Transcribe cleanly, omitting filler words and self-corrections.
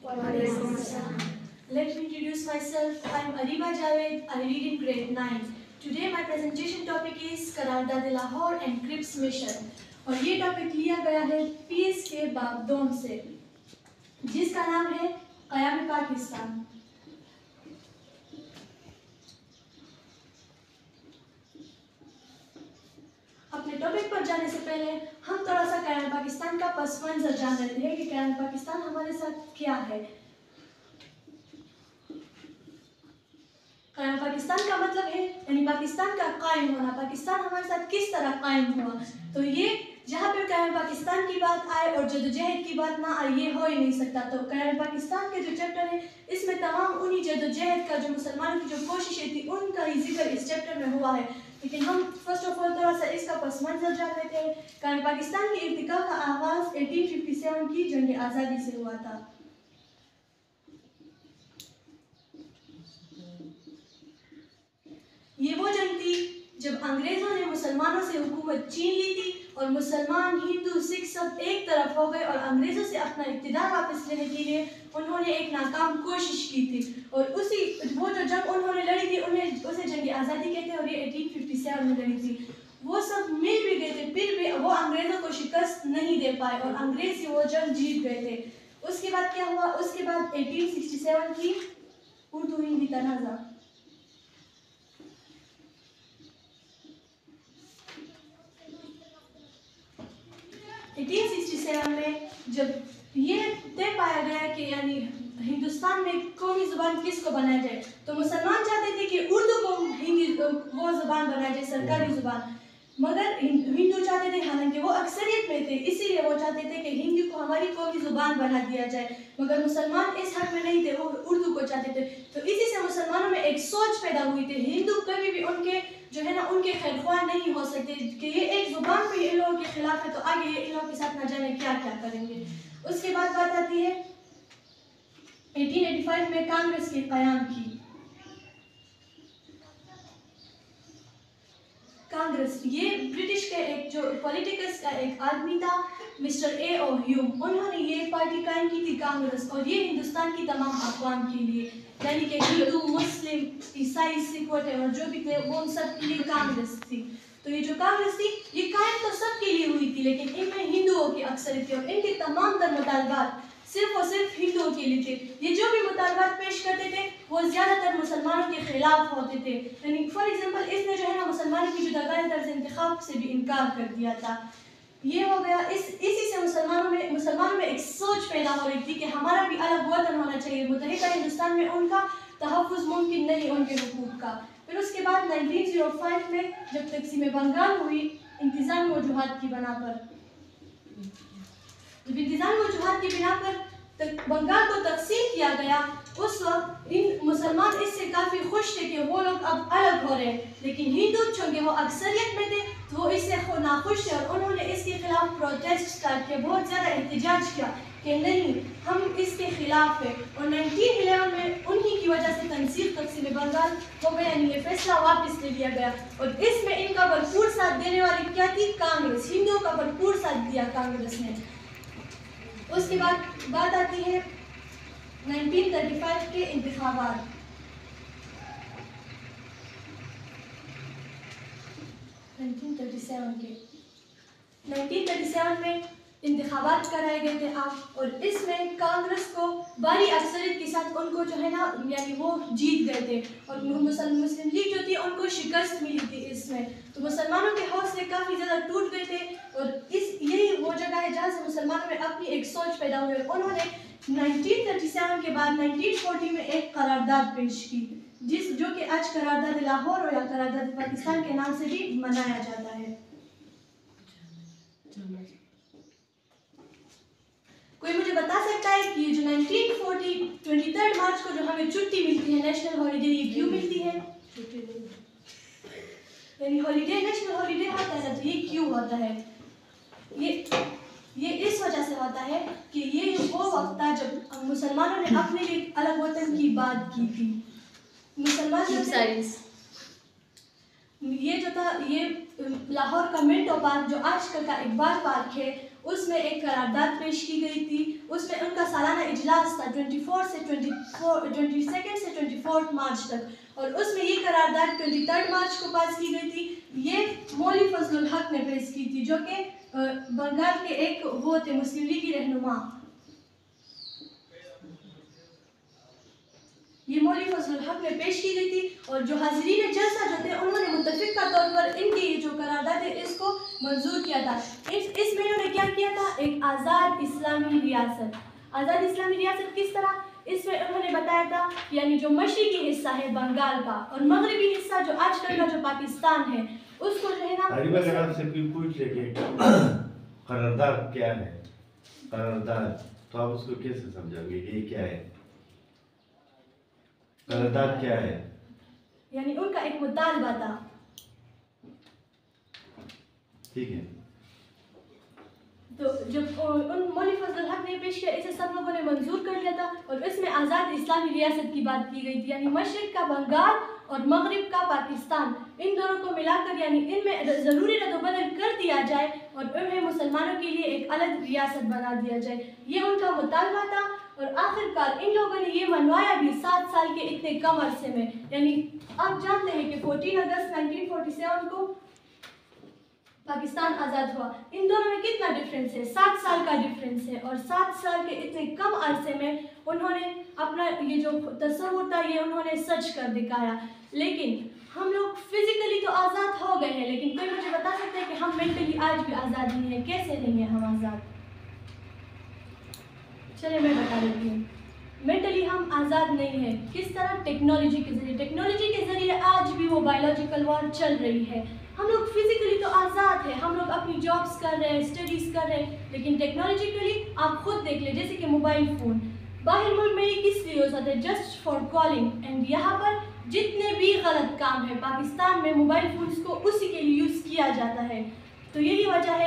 Walaikum Assalam. Let me introduce myself. I am Ariba Javed. I read in grade 9. Today my presentation topic is करारदाद Lahore and Cripps mission और ये topic लिया गया है PS के बागडोर से जिसका नाम है क़याम पाकिस्तान। अपने टॉपिक पर जाने से पहले हम थोड़ा सा क़याम पाकिस्तान का पस मंज़र जान लेते हैं कि क़याम पाकिस्तान हमारे साथ क्या है। क़याम पाकिस्तान का मतलब है यानी पाकिस्तान का कायम होना। पाकिस्तान हमारे साथ किस तरह कायम हुआ, तो ये जहाँ पे क़याम पाकिस्तान की बात आए और जदोजहद की बात ना आए ये हो ही नहीं सकता। तो क़याम पाकिस्तान के जो चैप्टर है इसमें तमाम उन्हीं जदोजहद का जो मुसलमानों की जो कोशिशें थी उनका ही जिक्र इस चैप्टर में हुआ है। लेकिन हम फर्स्ट ऑफ ऑल थोड़ा सा इसका पस मंज़र जान लेते हैं। क़याम पाकिस्तान के इर्तिका का आगाज़ 1857 की जंग आज़ादी से हुआ था। ये वो जंग थी जब अंग्रेज़ों ने मुसलमानों से हुकूमत छीन ली थी और मुसलमान, हिंदू, सिख सब एक तरफ हो गए और अंग्रेज़ों से अपना इक़्तिदार वापस लेने के लिए उन्होंने एक नाकाम कोशिश की थी। और उसी वो जो जंग उन्होंने लड़ी थी उसे जंग आज़ादी कहते हैं और ये 1857 में लड़ी थी। वो सब मिल भी गए थे फिर भी वो अंग्रेज़ों को शिकस्त नहीं दे पाए और अंग्रेज़ वो जंग जीत गए थे। उसके बाद क्या हुआ, उसके बाद 1867 की उर्दू हिंदी तनाज़ा। 1867 में जब ये तय पाया गया कि यानी हिंदुस्तान में कौमी ज़ुबान किसको बनाया जाए, तो मुसलमान चाहते थे कि उर्दू को हिंदी वो ज़ुबान बनाया जाए, सरकारी ज़ुबान। मगर हिंदू चाहते थे, हालांकि वो अक्सरियत में थे, इसीलिए वो चाहते थे कि हिंदी को हमारी कौमी ज़ुबान बना दिया जाए। मगर मुसलमान इस हक में नहीं थे, वो उर्दू को चाहते थे। तो इसी से मुसलमानों में एक सोच पैदा हुई थी, हिंदू कभी भी उनके जो है ना उनके खैरख्वाह नहीं हो सकते कि ये एक ज़ुबान पे इन लोगों के खिलाफ है तो आगे ये इन लोगों के साथ ना जाने क्या क्या करेंगे। उसके बाद बात आती है 1885 में कांग्रेस के क़याम की। कांग्रेस ये ब्रिटिश के एक जो पॉलिटिकल्स का एक आदमी था मिस्टर A.O. ह्यूम, उन्होंने ये पार्टी कायम की थी कांग्रेस और ये हिंदुस्तान की तमाम अक़वाम के लिए यानी कि हिंदू, मुस्लिम, ईसाई, सिख वगैरह जो भी थे वो उन सब के लिए कांग्रेस थी। तो ये जो कांग्रेस थी ये कायम तो सबके लिए हुई थी लेकिन इनमें हिंदुओं की अक्सरियत थी और इनके तमाम तर मुतालबात सिर्फ और सिर्फ हिंदुओं के लिए थे। ये जो भी मुतालबात पेश करते थे वो ज़्यादातर मुसलमानों के खिलाफ होते थे। यानी फॉर एग्जांपल इसने जो है ना मुसलमानों की जुदागाह तर्ज़ इंतखाब से भी इनकार कर दिया था। ये हो गया इसी से मुसलमानों में एक सोच पैदा हो रही थी कि हमारा भी अलग वतन होना चाहिए, मुत्तहिदा हिंदुस्तान में उनका तहफ़्फ़ुज़ मुमकिन नहीं उनके हुकूक का। फिर उसके बाद 1905 में जब तक़सीम बंगाल हुई इंतज़ामी वजूहात की बिना पर, जब इंतज़ामी वजूहात की बिना पर बंगाल को तकसीम किया गया उस वक्त इन मुसलमान इससे काफ़ी खुश थे कि वो लोग अब अलग हो रहे हैं। लेकिन हिंदू चूँकि वो अक्सरियत में थे तो वो इससे नाखुश थे और उन्होंने इसके खिलाफ प्रोटेस्ट स्टार्ट किया, बहुत ज़्यादा एहतजाज किया कि नहीं हम इसके खिलाफ है। और 1911 में उन्हीं की वजह से तक़सीम बंगाल हो गया, यानी ये फैसला वापस ले लिया गया। और इसमें इनका भरपूर साथ देने वाली क्या थी, कांग्रेस, हिंदुओं का भरपूर साथ दिया कांग्रेस ने। उसके बाद बात आती है 1935 के इंतखाबात। 1937 में इंतखाबात कराए गए थे और इसमें कांग्रेस को भारी अक्सरियत के साथ उनको जो है ना यानी वो जीत गए थे और मुस्लिम लीग जो थी उनको शिकस्त मिली थी इसमें। तो मुसलमानों के हौसले काफ़ी ज़्यादा टूट गए थे और यही वो जगह है जहाँ से मुसलमानों में अपनी एक सोच पैदा हुई। उन्होंने 1937 के बाद 1940 में एक करारदाद पेश की जो कि आज करारदाद लाहौर या करारदाद पाकिस्तान के नाम से भी मनाया जाता है। कोई मुझे बता सकता है कि ये जो 1940 23 मार्च को जो हमें छुट्टी मिलती है नेशनल हॉलीडे, ये क्यों मिलती है? यानी हॉलीडे नेशनल हॉलीडे होता है तो ये क्यों होता है? ये इस वजह से होता है कि ये वो वक्त था जब मुसलमानों ने अपने लिए अलग वतन की बात की थी। मुसलमान ये जो था ये लाहौर का मिंटो पार्क जो आजकल का इकबाल पार्क है उसमें एक करारदाद पेश की गई थी। उसमें उनका सालाना इजलास था 22 से 24 मार्च तक, और उसमें ये करारदाद 23 मार्च को पास की गई थी। ये मौलवी फजलुल हक ने पेश की थी, जो कि बंगाल के एक वो थे मुस्लिम लीग की रहनुमा। ये मौलवी फजलुल हक में पेश की गई थी, और जो हाज़रीन जलसा जो थे उन्होंने मुत्तफ़िक़ा तौर पर इनकी ये जो करारदाद है इसको मंजूर किया था। इसमें इन्होंने क्या किया था, एक आज़ाद इस्लामी रियासत। आज़ाद इस्लामी रियासत किस तरह, इसमें उन्होंने बताया था यानी जो मशरिकी हिस्सा है बंगाल का और मगरबी हिस्सा जो आजकल का जो पाकिस्तान है उसको जो है ना, अगर आपसे कोई पूछ ले कि करारदाद क्या है, करारदाद, तो आप उसको कैसे समझोगे कि ये क्या है? करारदाद क्या है? यानी उनका एक मुतालबा था। ठीक है, तो जब उन मौलवी फजलुल हक ने पेश किया, इसे सब लोगों ने मंजूर कर लिया था, और इसमें आज़ाद इस्लामी रियासत की बात की गई थी, यानी मशरिक का बंगाल और मगरिब का पाकिस्तान, इन दोनों को मिलाकर यानी इनमें ज़रूरी रद्द-ओ-बदल कर दिया जाए और उन्हें मुसलमानों के लिए एक अलग रियासत बना दिया जाए। ये उनका मुतालबा था, और आखिरकार इन लोगों ने ये मनवाया भी 7 साल के इतने कम अरसे में। यानी आप जानते हैं कि 14 अगस्त 1947 को पाकिस्तान आज़ाद हुआ। इन दोनों में कितना डिफरेंस है, 7 साल का डिफरेंस है, और 7 साल के इतने कम अरसे में उन्होंने अपना ये जो तस्वुर था ये उन्होंने सच कर दिखाया। लेकिन हम लोग फिजिकली तो आज़ाद हो गए हैं, लेकिन कोई मुझे बता सकता है कि हम मेंटली आज भी आज़ाद नहीं है? कैसे नहीं है हम आज़ाद? चलिए मैं बता देती हूँ। मेंटली हम आज़ाद नहीं है। किस तरह? टेक्नोलॉजी के ज़रिए। टेक्नोलॉजी के ज़रिए आज भी वो बायोलॉजिकल वॉर चल रही है। हम लोग फिजिकली तो आज़ाद है, हम लोग अपनी जॉब्स कर रहे हैं, स्टडीज़ कर रहे हैं, लेकिन टेक्नोलॉजिकली आप खुद देख लें, जैसे कि मोबाइल फ़ोन बाहर मुल्क में ये किस लिए हो जाता है? Just for calling. एंड यहाँ पर जितने भी गलत काम है पाकिस्तान में मोबाइल फ़ोन्स को उसी के लिए यूज़ किया जाता है। तो यही वजह है